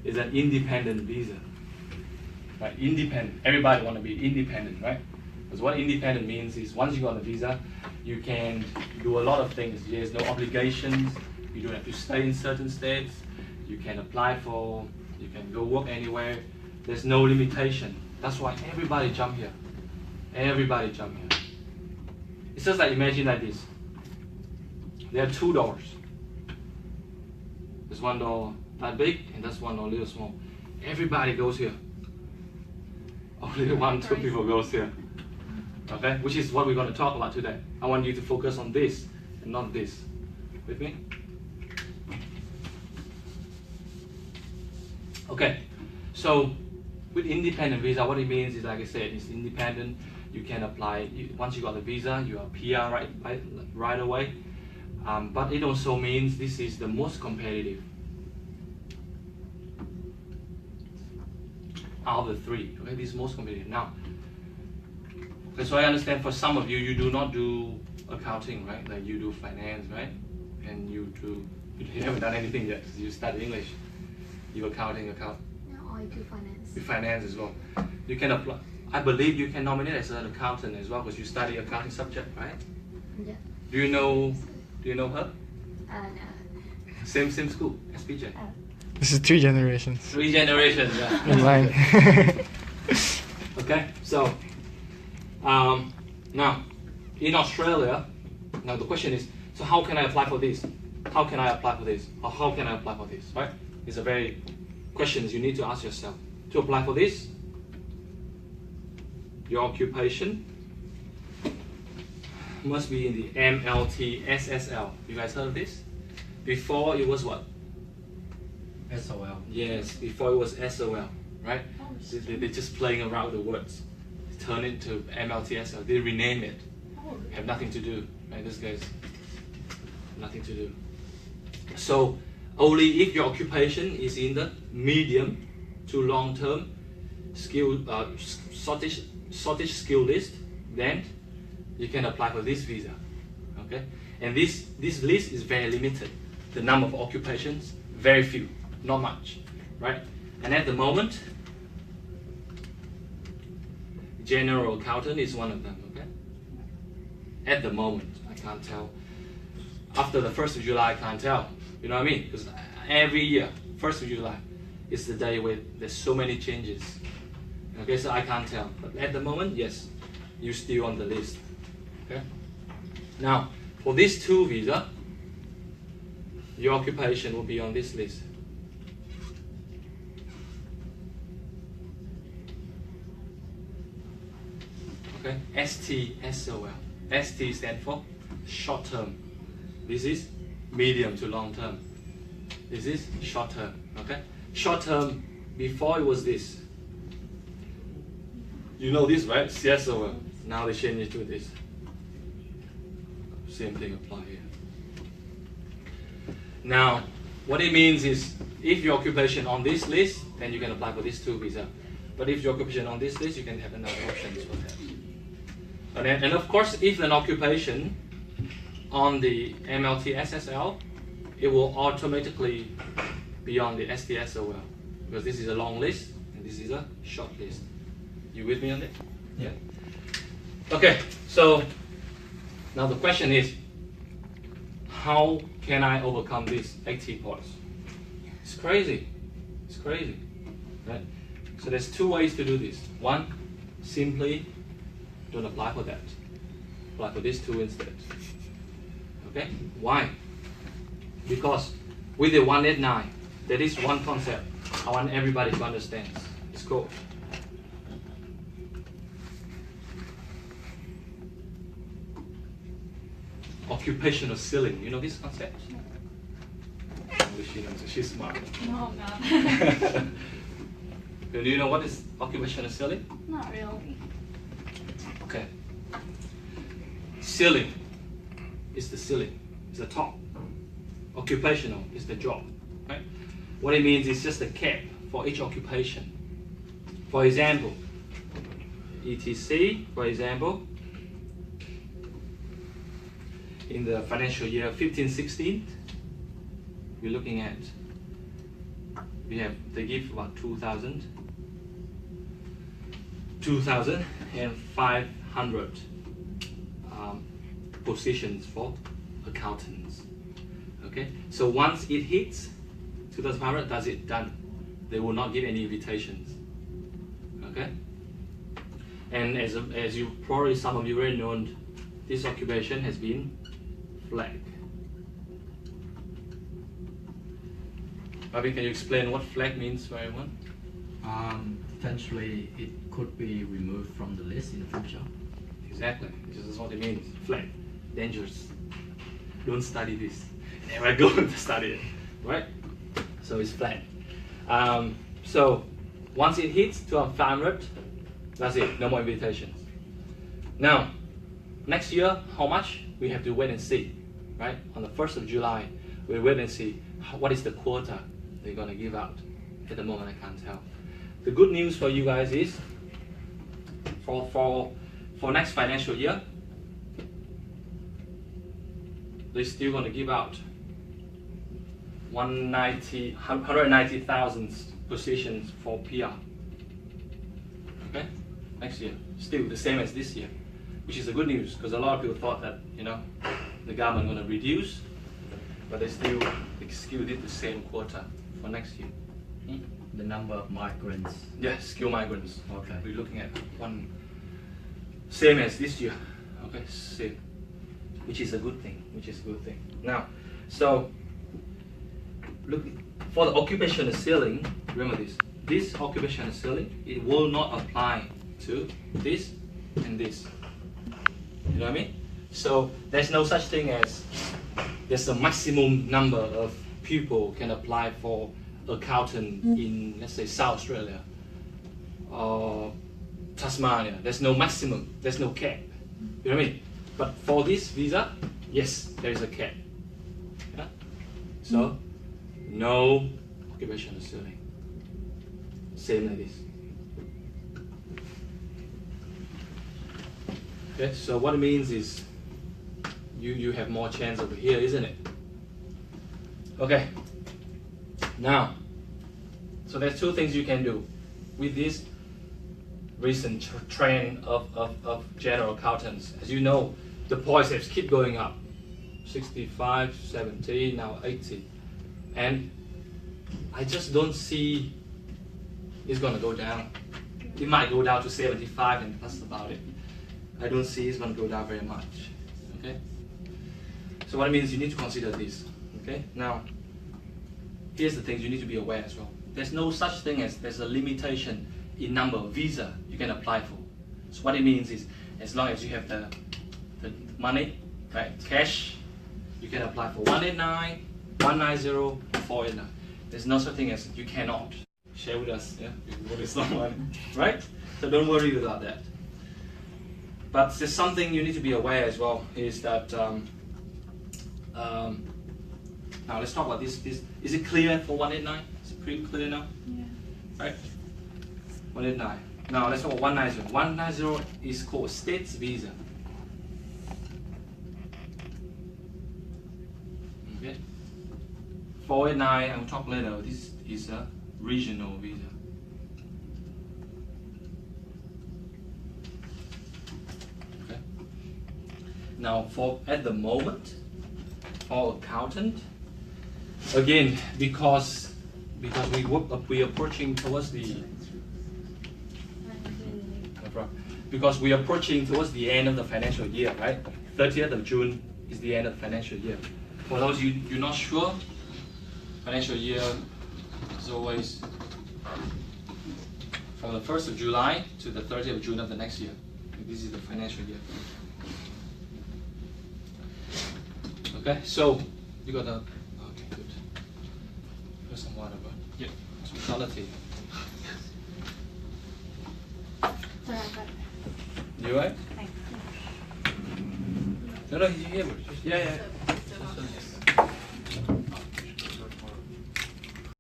is an independent visa. Right? Independent. Everybody want to be independent, right? Because what independent means is once you got a visa, you can do a lot of things. There's no obligations. You don't have to stay in certain states. You can apply for, you can go work anywhere. There's no limitation. That's why everybody jump here. Everybody jump here. It's just like, imagine like this. There are two doors. There's one door that big and there's one door a little small. Everybody goes here. Only one, two people goes here. Okay? Which is what we're going to talk about today. I want you to focus on this and not this. With me? Okay. So with independent visa, what it means is, like I said, it's independent. You can apply, once you got the visa, you are PR right away. But it also means this is the most competitive out of the three. Okay, this is most competitive. Now, okay, so I understand for some of you, you do not do accounting, right? Like you do finance, right? And you haven't done anything yet. You study English. You accounting. No, I do finance. You finance as well. You can apply. I believe you can nominate as an accountant as well because you study accounting subject, right? Yeah. Do you know her? No. Same school, SPJ. This is 3 generations. 3 generations, yeah. In line. Okay, so now in Australia, now the question is, so how can I apply for this? How can I apply for this? Or how can I apply for this? Right? It's a very questions you need to ask yourself. To apply for this, your occupation must be in the MLT SSL. You guys heard of this? Before it was what? SOL. Yes, before it was SOL, right? They're just playing around with the words. Turn it to MLT SSL. They rename it. Have nothing to do, right? This guy's nothing to do. So only if your occupation is in the medium to long term skill shortage skill list, then you can apply for this visa. Okay, and this list is very limited. The number of occupations, very few, not much, right? And at the moment, general accountant is one of them. Okay, at the moment, I can't tell. After the 1st of July, I can't tell. You know what I mean? Because every year, 1st of July is the day where there's so many changes. Okay, so I can't tell. But at the moment, yes, you're still on the list. Okay. Now, for these 2 visa, your occupation will be on this list. Okay, STSOL. ST stands for short term. This is medium to long term. This is short term. Okay, short term before it was this. You know this, right? CSOL. Now they change it to this. Same thing apply here. Now, what it means is, if your occupation on this list, then you can apply for this 2 visa. But if your occupation on this list, you can have another options for that. And of course, if an occupation on the MLT SSL, it will automatically be on the STSOL because this is a long list and this is a short list. You with me on that? Yeah. Okay, so now the question is, how can I overcome these 80 points? It's crazy. It's crazy. Right? So there's 2 ways to do this. One, simply don't apply for that. Apply for these 2 instead. Okay? Why? Because with the 189, there is one concept I want everybody to understand. It's called occupational ceiling. You know this concept? She knows. She's smart. No, I'm not. Do you know what is occupational ceiling? Not really. Okay. Ceiling is the ceiling. It's the top. Occupational is the job. Right? What it means is just a cap for each occupation. For example, ETC, for example, in the financial year 15-16, we're looking at they give about 2,500 positions for accountants. Okay, so once it hits 2,500, that's it, done. They will not give any invitations. Okay, and as you probably, some of you already know, this occupation has been flagged. Bobby, can you explain what flag means for everyone? Potentially, it could be removed from the list in the future. Exactly, this is what it means. Flag, dangerous. Don't study this. Never go to study it, right? So it's flag. So once it hits 2,500, that's it. No more invitations. Now, next year, how much? We have to wait and see, right? On the 1st of July, we wait and see what is the quota they're going to give out. At the moment, I can't tell. The good news for you guys is, for next financial year, they're still going to give out 190,000 positions for PR. Okay, next year, still the same as this year, which is the good news, because a lot of people thought that the government going to reduce, but they still did the same quota for next year. The number of migrants. Yeah, skilled migrants. Okay. We're looking at one same as this year. Okay, same, which is a good thing. Now, so look for the occupational ceiling. Remember this. This occupational ceiling, it will not apply to this and this. You know what I mean? So there's no such thing as there's a maximum number of people can apply for accountant in, let's say, South Australia or Tasmania. There's no maximum, there's no cap. You know what I mean? But for this visa, yes, there is a cap. Yeah? So, no occupational ceiling. Same like this. Okay, so what it means is you have more chance over here, isn't it? Okay. Now, so there's two things you can do with this recent trend of general accountants. As you know, the points have keep going up. 65, 70, now 80. And I just don't see it's going to go down. It might go down to 75 and that's about it. I don't see it's going to go down very much. Okay? So what it means, you need to consider this. Okay? Now, here's the things you need to be aware as well. There's no such thing as there's a limitation in number of visa you can apply for. So what it means is, as long as you have the money, right, cash, you can apply for 189, 190, or 489. There's no such thing as you cannot. Share with us, yeah, what is someone, right? So don't worry about that. But there's something you need to be aware as well, is that now let's talk about this. Is it clear for 189? Is it pretty clear now? Yeah. Right? 189. Now let's talk about 190. 190 is called states visa. Okay. 489, I'll talk later. This is a regional visa. Okay. Now at the moment, for accountant, again, because we are approaching towards the end of the financial year, right? 30th of June is the end of the financial year. For those you're not sure, financial year is always from the 1st of July to the 30th of June of the next year. This is the financial year. Okay, so you got the, okay, good. Here's some water, but yeah, hospitality. Sorry, I got it. You right? Thanks. No, you hear me. Yeah.